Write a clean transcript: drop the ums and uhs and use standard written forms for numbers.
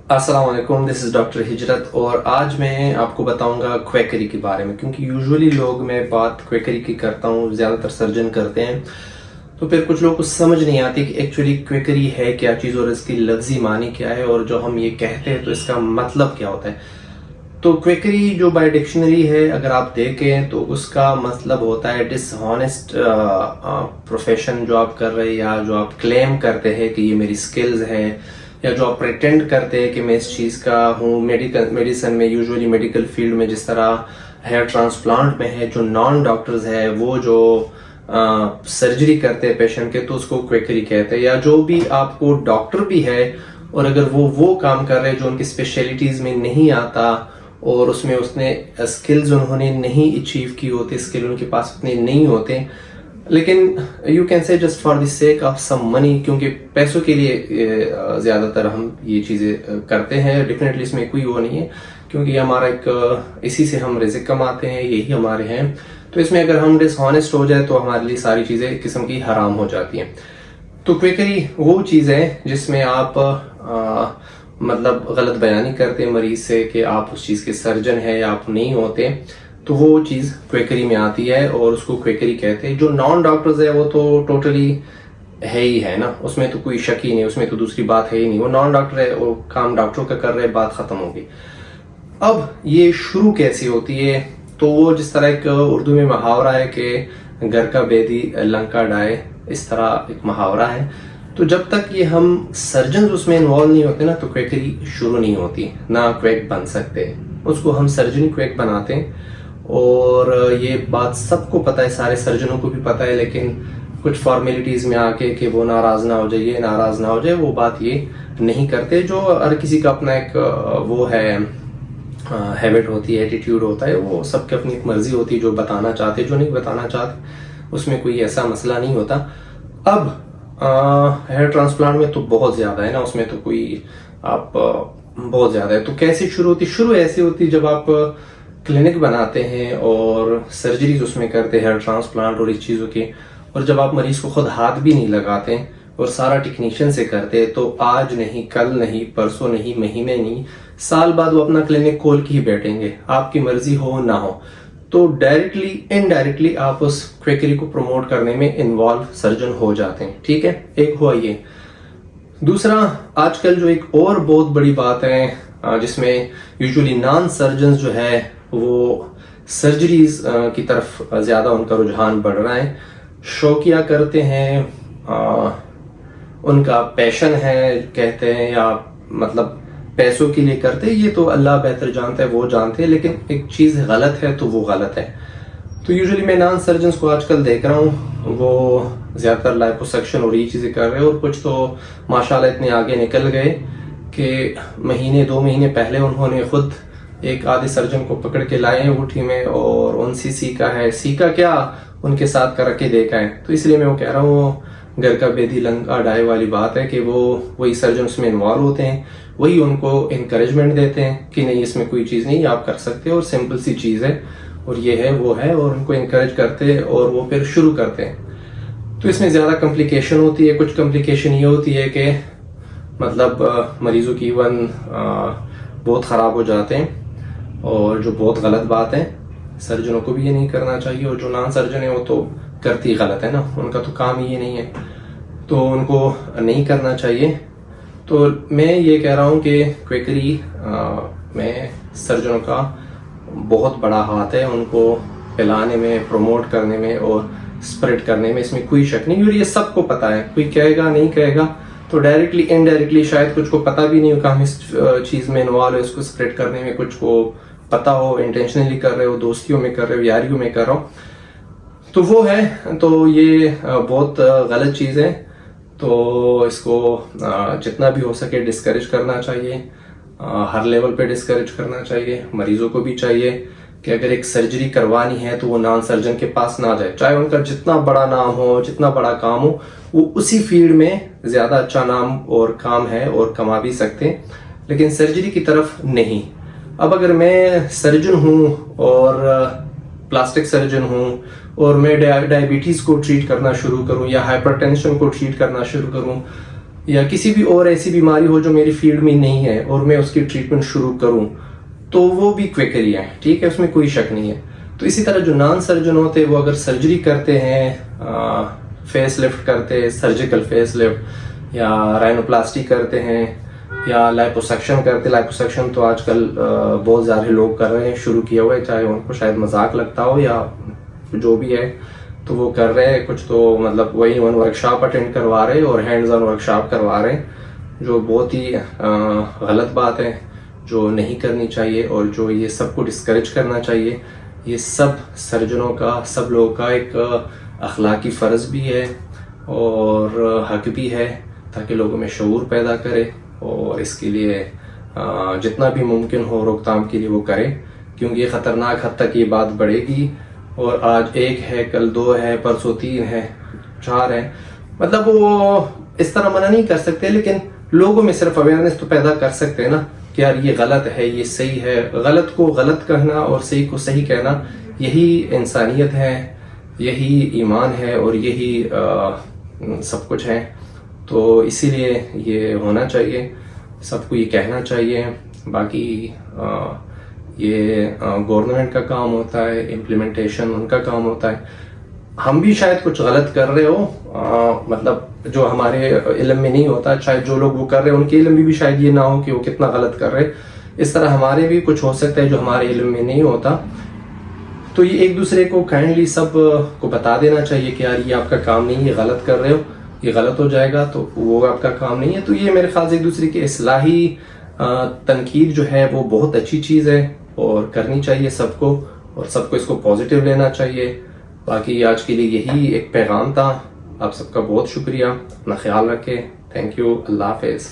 السلام علیکم، دس is doctor ہجرت، اور آج میں آپ کو بتاؤں گا کویکری کے بارے میں، کیونکہ یوزولی لوگ میں بات کویکری کی کرتا ہوں، زیادہ تر سرجن کرتے ہیں، تو پھر کچھ لوگ کو سمجھ نہیں آتی کہ ایکچولی کویکری ہے کیا چیز اور اس کی لفظی معنی کیا ہے، اور جو ہم یہ کہتے ہیں تو اس کا مطلب کیا ہوتا ہے۔ تو کویکری جو بائی ڈکشنری ہے اگر آپ دیکھیں تو اس کا مطلب ہوتا ہے ڈس ہانسٹ پروفیشن جو آپ کر رہے ہیں، یا جو آپ کلیم کرتے ہیں کہ یہ میری سکلز ہے، یا جو آپ پریٹینڈ کرتے ہیں کہ میں اس چیز کا ہوں۔ میڈیسن میں یوزولی میڈیکل فیلڈ میں جس طرح ہیئر ٹرانسپلانٹ میں ہے، جو نان ڈاکٹرز ہے وہ جو سرجری کرتے ہیں پیشنٹ کے، تو اس کو کویکری کہتے ہیں۔ یا جو بھی آپ کو ڈاکٹر بھی ہے اور اگر وہ کام کر رہے جو ان کی اسپیشلٹیز میں نہیں آتا، اور اس میں اس نے اسکلز انہوں نے نہیں اچیو کی ہوتی، اسکل ان کے پاس اتنے نہیں ہوتے، لیکن you can say just for the sake of some money, کیونکہ پیسوں کے لیے زیادہ تر ہم یہ چیزیں کرتے ہیں۔ ڈیفینیٹلی اس میں کوئی وہ نہیں ہے، کیونکہ یہ ہمارا ایک اسی سے ہم رزق کماتے ہیں، یہی ہمارے ہیں۔ تو اس میں اگر ہم ڈس ہانسٹ ہو جائے تو ہمارے لیے ساری چیزیں ایک قسم کی حرام ہو جاتی ہیں۔ تو کویکری وہ چیز ہے جس میں آپ مطلب غلط بیانی کرتے ہیں مریض سے کہ آپ اس چیز کے سرجن ہیں یا آپ نہیں ہوتے، تو وہ چیز کویکری میں آتی ہے اور اس کو کویکری کہتے ہیں۔ جو نان ڈاکٹرز ہے وہ تو ٹوٹلی ہے ہی ہے نا، اس میں تو کوئی شک ہی نہیں، اس میں تو دوسری بات ہے ہی نہیں، وہ نان ڈاکٹر ہے، وہ کام ڈاکٹروں کا کر رہے، بات ختم ہوگی۔ اب یہ شروع کیسی ہوتی ہے؟ تو وہ جس طرح ایک اردو میں محاورہ ہے کہ گھر کا بیدی لنکا ڈائے، اس طرح ایک محاورہ ہے۔ تو جب تک یہ ہم سرجنز اس میں انوالو نہیں ہوتے نا تو کویکری شروع نہیں ہوتی، نہ کویک بن سکتے، اس کو ہم سرجنی کویک بناتے ہیں۔ اور یہ بات سب کو پتہ ہے، سارے سرجنوں کو بھی پتہ ہے، لیکن کچھ فارمیلٹیز میں آ کے کہ وہ ناراض نہ ہو جائے، ناراض نہ ہو جائے، وہ بات یہ نہیں کرتے۔ جو ہر کسی کا اپنا ایک وہ ہے، ہیبٹ ہوتی ہے، ایٹیٹیوڈ ہوتا ہے، وہ سب کی اپنی ایک مرضی ہوتی ہے، جو بتانا چاہتے جو نہیں بتانا چاہتے، اس میں کوئی ایسا مسئلہ نہیں ہوتا۔ اب ہیئر ٹرانسپلانٹ میں تو بہت زیادہ ہے نا، اس میں تو کوئی آپ بہت زیادہ ہے۔ تو کیسے شروع ہوتی؟ شروع ایسی ہوتی جب آپ کلینک بناتے ہیں اور سرجریز اس میں کرتے ہیں، ہیئر ٹرانسپلانٹ اور اس چیزوں کی، اور جب آپ مریض کو خود ہاتھ بھی نہیں لگاتے اور سارا ٹیکنیشین سے کرتے، تو آج نہیں، کل نہیں، پرسوں نہیں، مہینے نہیں، سال بعد وہ اپنا کلینک کھول کے ہی بیٹھیں گے، آپ کی مرضی ہو نہ ہو۔ تو ڈائریکٹلی انڈائریکٹلی آپ اس کویکری کو پروموٹ کرنے میں انوالو سرجن ہو جاتے ہیں، ٹھیک ہے، ایک ہوا یہ۔ دوسرا، آج کل جو ایک اور بہت بڑی بات ہے جس میں یوزولی نان سرجنز جو ہے وہ سرجریز کی طرف زیادہ ان کا رجحان بڑھ رہا ہے، شوقیہ کرتے ہیں، ان کا پیشن ہے کہتے ہیں، یا مطلب پیسوں کے لیے کرتے، یہ تو اللہ بہتر جانتا ہے، وہ جانتے ہیں، لیکن ایک چیز غلط ہے تو وہ غلط ہے۔ تو یوزولی میں نان سرجنز کو آج کل دیکھ رہا ہوں، وہ زیادہ تر لائپوسیکشن اور یہ چیزیں کر رہے ہیں، اور کچھ تو ماشاءاللہ اتنے آگے نکل گئے کہ مہینے 2 مہینے پہلے انہوں نے خود ایک آدھے سرجن کو پکڑ کے لائے ہیں اوٹھی میں، اور ان سے سیکھا کیا ان کے ساتھ کر کے دیکھا ہے۔ تو اس لیے میں وہ کہہ رہا ہوں، گھر کا بیدی لنکا ڈائے والی بات ہے کہ وہی سرجن اس میں انوالو ہوتے ہیں، وہی ان کو انکریجمنٹ دیتے ہیں کہ نہیں اس میں کوئی چیز نہیں، آپ کر سکتے، اور سمپل سی چیز ہے، اور یہ ہے وہ ہے، اور ان کو انکریج کرتے اور وہ پھر شروع کرتے ہیں۔ تو اس میں زیادہ کمپلیکیشن ہوتی ہے، کچھ کمپلیکیشن یہ ہوتی ہے کہ مطلب مریضوں کی ایون بہت خراب ہو جاتے ہیں، اور جو بہت غلط بات ہے، سرجنوں کو بھی یہ نہیں کرنا چاہیے، اور جو نان سرجن ہے وہ تو کرتی غلط ہے نا، ان کا تو کام ہی یہ نہیں ہے، تو ان کو نہیں کرنا چاہیے۔ تو میں یہ کہہ رہا ہوں کہ کویکری میں سرجنوں کا بہت بڑا ہاتھ ہے، ان کو پھیلانے میں، پروموٹ کرنے میں اور اسپریڈ کرنے میں، اس میں کوئی شک نہیں، اور یہ سب کو پتہ ہے، کوئی کہے گا نہیں کہے گا تو ڈائریکٹلی انڈائریکٹلی شاید کچھ کو پتہ بھی نہیں ہو کہ ہم اس چیز میں انوالو ہے، اس کو اسپریڈ کرنے میں، کچھ کو پتہ ہو، انٹینشنلی کر رہے ہو، دوستیوں میں کر رہے ہو، یاریوں میں کر رہا ہو، تو وہ ہے۔ تو یہ بہت غلط چیز ہے، تو اس کو جتنا بھی ہو سکے ڈسکریج کرنا چاہیے، ہر لیول پہ ڈسکریج کرنا چاہیے۔ مریضوں کو بھی چاہیے کہ اگر ایک سرجری کروانی ہے تو وہ نان سرجن کے پاس نہ جائے، چاہے ان کا جتنا بڑا نام ہو، جتنا بڑا کام ہو، وہ اسی فیلڈ میں زیادہ اچھا نام اور کام ہے اور کما بھی سکتے، لیکن سرجری کی طرف نہیں۔ اب اگر میں سرجن ہوں اور پلاسٹک سرجن ہوں اور میں ڈائبٹیز کو ٹریٹ کرنا شروع کروں یا ہائپر ٹینشن کو ٹریٹ کرنا شروع کروں یا کسی بھی اور ایسی بیماری ہو جو میری فیلڈ میں نہیں ہے اور میں اس کی ٹریٹمنٹ شروع کروں تو وہ بھی کویکری ہے، ٹھیک ہے، اس میں کوئی شک نہیں ہے. تو اسی طرح جو نان سرجن ہوتے وہ اگر سرجری کرتے ہیں، فیس لفٹ کرتے، سرجیکل فیس لفٹ یا رائنوپلاسٹی کرتے ہیں یا لائپوسکشن کرتے. لائپوسکشن تو آج کل بہت زیادہ لوگ کر رہے ہیں، شروع کیا ہوا ہے، چاہے ان کو شاید مذاق لگتا ہو یا جو بھی ہے تو وہ کر رہے ہیں. کچھ تو مطلب وہی ورک شاپ اٹینڈ کروا رہے اور ہینڈز آن ورک شاپ کروا رہے ہیں، جو بہت ہی غلط بات ہے، جو نہیں کرنی چاہیے اور جو یہ سب کو ڈسکریج کرنا چاہیے. یہ سب سرجنوں کا، سب لوگوں کا ایک اخلاقی فرض بھی ہے اور حق بھی ہے، تاکہ لوگوں میں شعور پیدا کرے اور اس کے لیے جتنا بھی ممکن ہو روک تھام کے لیے وہ کرے، کیونکہ یہ خطرناک حد تک یہ بات بڑھے گی. اور آج 1 ہے، کل 2 ہے، پرسوں 3 ہے، 4 ہے. مطلب وہ اس طرح منع نہیں کر سکتے، لیکن لوگوں میں صرف اویئرنیس تو پیدا کر سکتے ہیں نا کہ یار یہ غلط ہے، یہ صحیح ہے. غلط کو غلط کہنا اور صحیح کو صحیح کہنا، یہی انسانیت ہے، یہی ایمان ہے اور یہی سب کچھ ہے. تو اسی لیے یہ ہونا چاہیے، سب کو یہ کہنا چاہیے. باقی یہ گورنمنٹ کا کام ہوتا ہے، امپلیمنٹیشن ان کا کام ہوتا ہے. ہم بھی شاید کچھ غلط کر رہے ہو، مطلب جو ہمارے علم میں نہیں ہوتا، شاید جو لوگ وہ کر رہے ہیں ان کے علم میں بھی شاید یہ نہ ہو کہ وہ کتنا غلط کر رہے. اس طرح ہمارے بھی کچھ ہو سکتا ہے جو ہمارے علم میں نہیں ہوتا. تو یہ ایک دوسرے کو کائنڈلی سب کو بتا دینا چاہیے کہ یار یہ آپ کا کام نہیں، یہ غلط کر رہے ہو، یہ غلط ہو جائے گا تو وہ آپ کا کام نہیں ہے. تو یہ میرے خیال سے ایک دوسرے کی اصلاحی تنقید جو ہے وہ بہت اچھی چیز ہے اور کرنی چاہیے سب کو، اور سب کو اس کو پازیٹیو لینا چاہیے. باقی آج کے لیے یہی ایک پیغام تھا. آپ سب کا بہت شکریہ، اپنا خیال رکھیں. تھینک یو، اللہ حافظ.